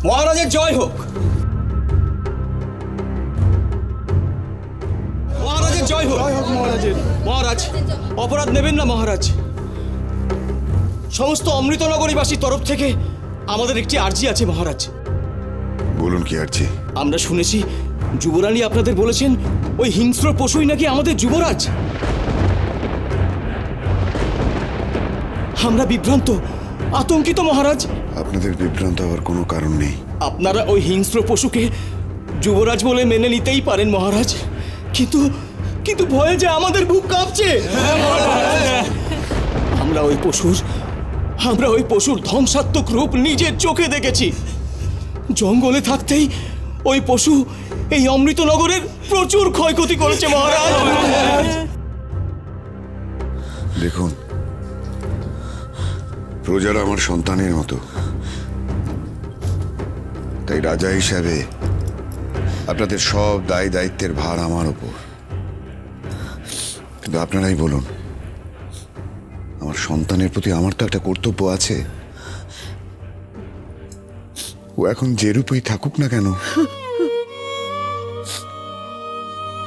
মহারাজের জয় হোক। মহারাজের জয় হোক। মহারাজ, অপরাধ নেবেন না মহারাজ। সমস্ত অমৃতনগরীবাসীর তরফ থেকে আমাদের একটি আর্জি আছে মহারাজ। বলুন কি আর্জি? আমরা শুনেছি যুবরানী আপনাদের বলেছেন ওই হিংস্র পশুই নাকি আমাদের যুবরাজ। আমরা বিভ্রান্ত, আতঙ্কিত মহারাজ। আপনাদের বিভ্রান্ত হওয়ার কোনো কারণ নেই। আপনারা ওই হিংস্র পশুকে যুবরাজ বলে মেনে নিতেই পারেন মহারাজ, কিন্তু কিন্তু ভয়ে যে আমাদের বুক কাঁপছে। আমরা ওই পশুর ধ্বংসাত্মক রূপ নিজের চোখে দেখেছি। জঙ্গলে থাকতেই ওই পশু এই অমৃতনগরের প্রচুর ক্ষয়ক্ষতি করেছে মহারাজ। দেখুন, প্রজারা আমার সন্তানের মতো, তাই রাজা হিসাবে আপনাদের সব দায় দায়িত্বের ভার আমার ওপর। কিন্তু আপনারাই বলুন, আমার সন্তানের প্রতি আমার তো একটা কর্তব্য আছে। ও এখন যে রূপেই থাকুক না কেন,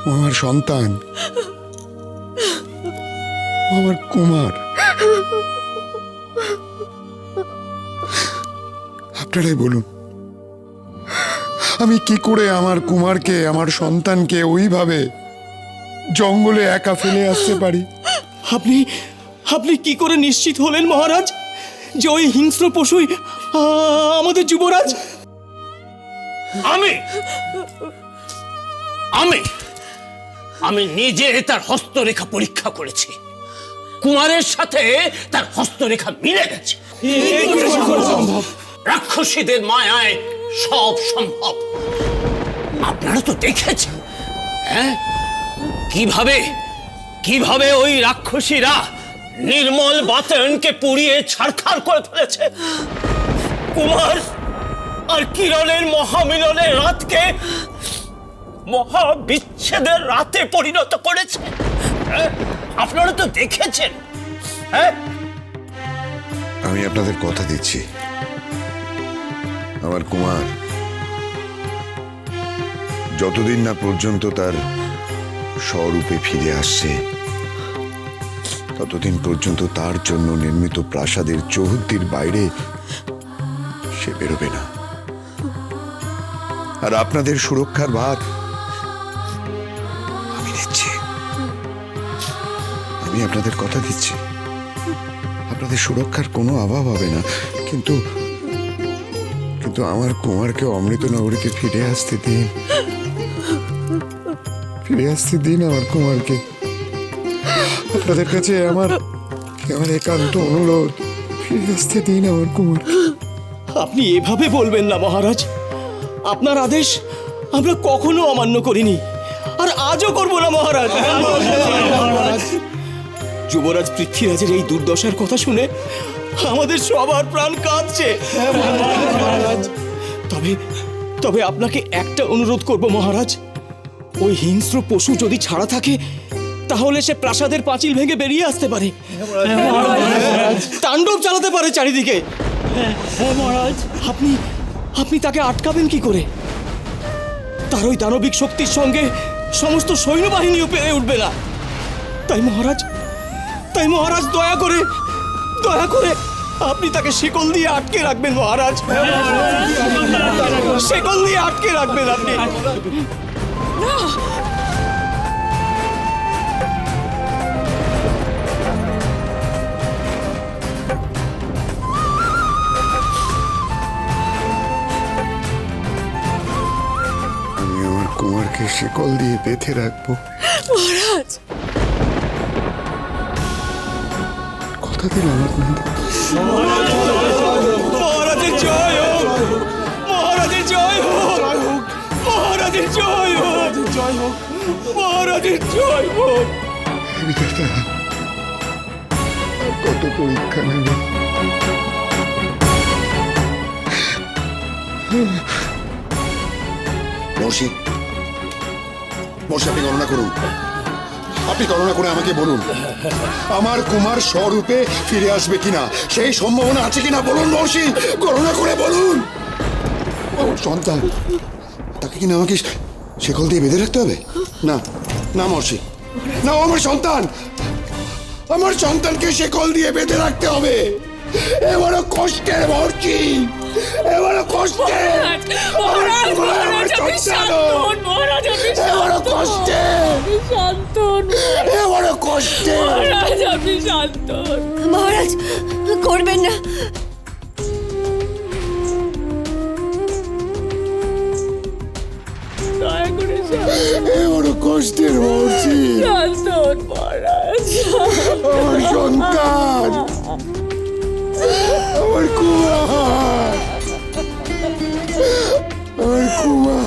ও আমার সন্তান, ও আমার কুমার। আপনারাই বলুন, আমি কি করে আমার কুমারকে, আমার সন্তানকে ওইভাবে জঙ্গলে একা ফেলে আসতে পারি? আপনি কি করে নিশ্চিত হলেন মহারাজ যে ওই হিংস্র পশুই আমাদের যুবরাজ? আমি নিজে তার হস্তরেখা পরীক্ষা করেছি। কুমারের সাথে তার হস্তরেখা মিলে গেছে। রাক্ষসীদের মায়ায় সব সম্ভব। আপনারা তো দেখেছেন, হ্যাঁ, কিভাবে ওই রাক্ষসীরা নির্মল বাতায়নকে পুড়িয়ে ছারখার করে ফেলেছে। কুমার আর কিরণের মহামিলনের রাতকে মহাবিচ্ছেদের রাতে পরিণত করেছে। আপনারা তো দেখেছেন। হ্যাঁ, আমি আপনাদের কথা দিচ্ছি, আমার কুমার যতদিন না পর্যন্ত তার স্বরূপে ফিরে আসছে, ততদিন পর্যন্ত তার জন্য নির্মিত প্রাসাদের চৌহদ্দির বাইরে সে বেরোবে না। আর আপনাদের সুরক্ষার ভার আমি নিচ্ছি। আমি আপনাদের কথা দিচ্ছি, আপনাদের সুরক্ষার কোনো অভাব হবে না। কিন্তু কিন্তু আমার কুমারকে অমৃতনগরীতে ফিরে আসতে দিন, ফিরে আসতে দিন আমার কুমারকে। আপনাদের কাছে আমার একান্ত অনুরোধ, ফিরে আসতে দিন আমার কুমারকে। আপনি এভাবে বলবেন না মহারাজ। আপনার আদেশ আমরা কখনো অমান্য করিনি, আর আজও করব না মহারাজ। যুবরাজ পৃথ্বীরাজের এই দুর্দশার কথা শুনে আমাদের সবার প্রাণ কাঁদছে। তবে আপনাকে একটা অনুরোধ করব মহারাজ, ওই হিংস্র পশু যদি ছাড়া থাকে তাহলে সে প্রাসাদের পাঁচিল ভেঙে বেরিয়ে আসতে পারে, তাণ্ডব চালাতে পারে চারিদিকে। আপনি তাকে আটকাবেন কি করে? তার ওই দানবিক শক্তির সঙ্গে সমস্ত সৈন্যবাহিনীও পেরে উঠবে না। তাই মহারাজ দয়া করে আপনি তাকে শিকল দিয়ে আটকে রাখবেন মহারাজ। শিকল দিয়ে আটকে রাখবেন আপনি। আমি আমার কুমারকে শিকল দিয়ে বেঁধে রাখবো মহারাজ। কথা দিলাম আপনাদের। মহারাজের জয় হোক, মহারাজের জয় হোক, মহারাজের জয় হোক, মহারাজের জয় হোক। বিধাতা, আর কত পরীক্ষা নেবে? মহর্ষি, আপনি গণনা করুন। আপনি গণনা করে আমাকে বলুন, আমার কুমার স্বরূপে ফিরে আসবে কিনা, সেই সম্ভাবনা আছে কিনা বলুন মহর্ষি, গণনা করে বলুন। আমার সন্তান, তাকে কিনা আমাকে শেকল দিয়ে বেঁধে রাখতে হবে? না না মর্ষি, না, ও আমার সন্তান, আমার সন্তানকে শেকল দিয়ে বেঁধে রাখতে হবে। এ বড় কষ্টের মর্ষি, এ বড় কষ্টের, মহারাজ, মহারাজ, আপনি শান্তন, মহারাজ, আপনি এ বড় কষ্টের, শান্তন, এ বড় কষ্টের। মহারাজ, আপনি শান্তন। মহারাজ করবেন না, দয়া করে এ বড় কষ্টের মর্ষি, শান্তন, মহারাজ। আমার সন্তান, আমার কুমার, আমার কুমার।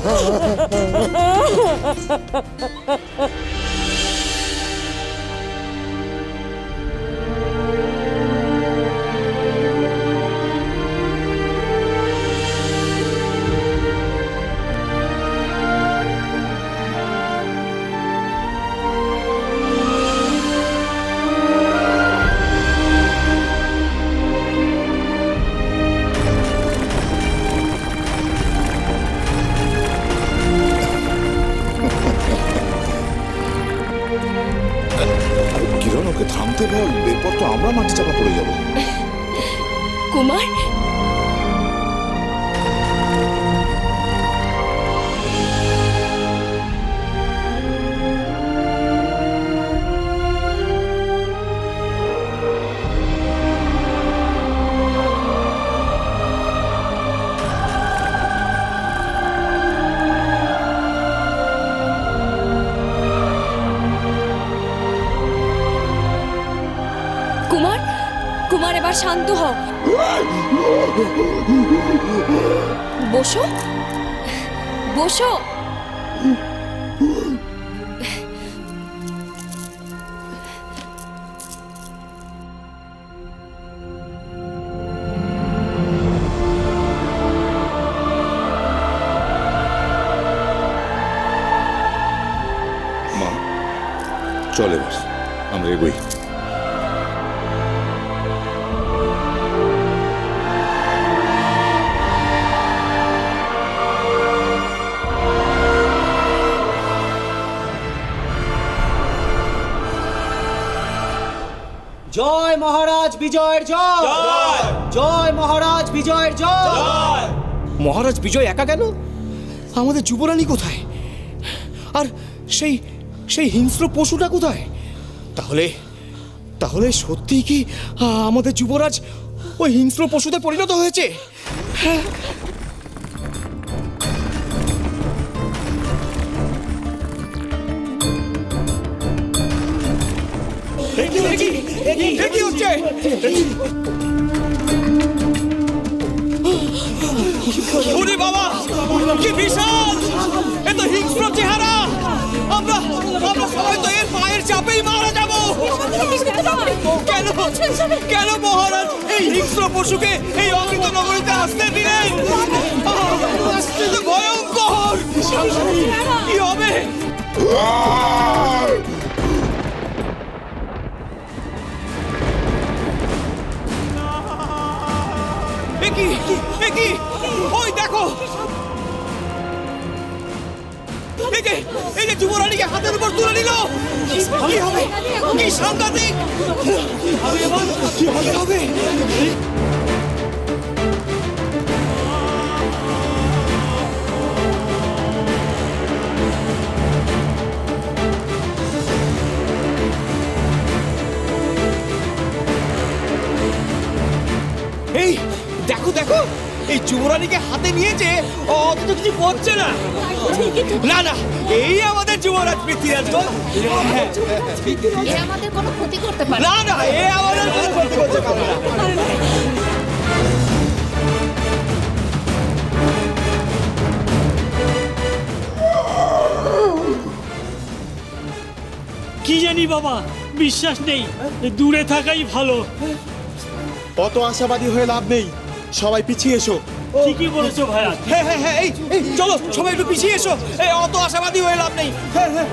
কিরণ, ওকে থামতে বল, এরপর তো আমরা মাটি চাপা পড়ে যাব। কুমার। কুমার, কুমার, এবার শান্ত হও, বসো, বসো। মা, চল এবার আমরা এগোই। জয় মহারাজ বিজয়ের জয়, জয় মহারাজ বিজয়ের জয়। মহারাজ বিজয় একা গেল, আমাদের যুবরানী কোথায়? আর সেই সেই হিংস্র পশুটা কোথায়? তাহলে তাহলে সত্যিই কি আমাদের যুবরাজ ওই হিংস্র পশুতে পরিণত হয়েছে? হ্যাঁ। এ কি হচ্ছে? ওরে বাবা, কি বিশাল! এ তো হিংস্র চেহারা। আমরা আমরা সবাই তো এর পায়ের চাপেই মারা যাব। কেন কেন মহারাজ এই হিংস্র পশুকে এই অমৃত নগরীতে আসতে দিলেন? এ তো ভয়ঙ্কর। কি হবে? কি ওই দেখো, এই যে যুবরানীকে হাতের উপর তুলে নিল। কি হবে? কি সাংঘাতিক! কি হবে? এই দেখো দেখো, এই যুবরানীকে হাতে নিয়েছে, অথচ কিছু করছে না। না না, এই আমাদের যুবরাজ পৃথ্বীরাজ তো। এ আমাদের কোনো ক্ষতি করতে পারে না না, এ আমাদের কোনো ক্ষতি করতে পারে না। কি জানি বাবা, বিশ্বাস নেই, দূরে থাকাই ভালো। অত আশাবাদী হয়ে লাভ নেই, সবাই পিছিয়ে এসো। ঠিকই বলেছো ভাইয়া। হ্যাঁ হ্যাঁ হ্যাঁ, এই চলো সবাই একটু পিছিয়ে এসো। এই অত আশাবাদী হয়ে লাভ নেই। হ্যাঁ হ্যাঁ।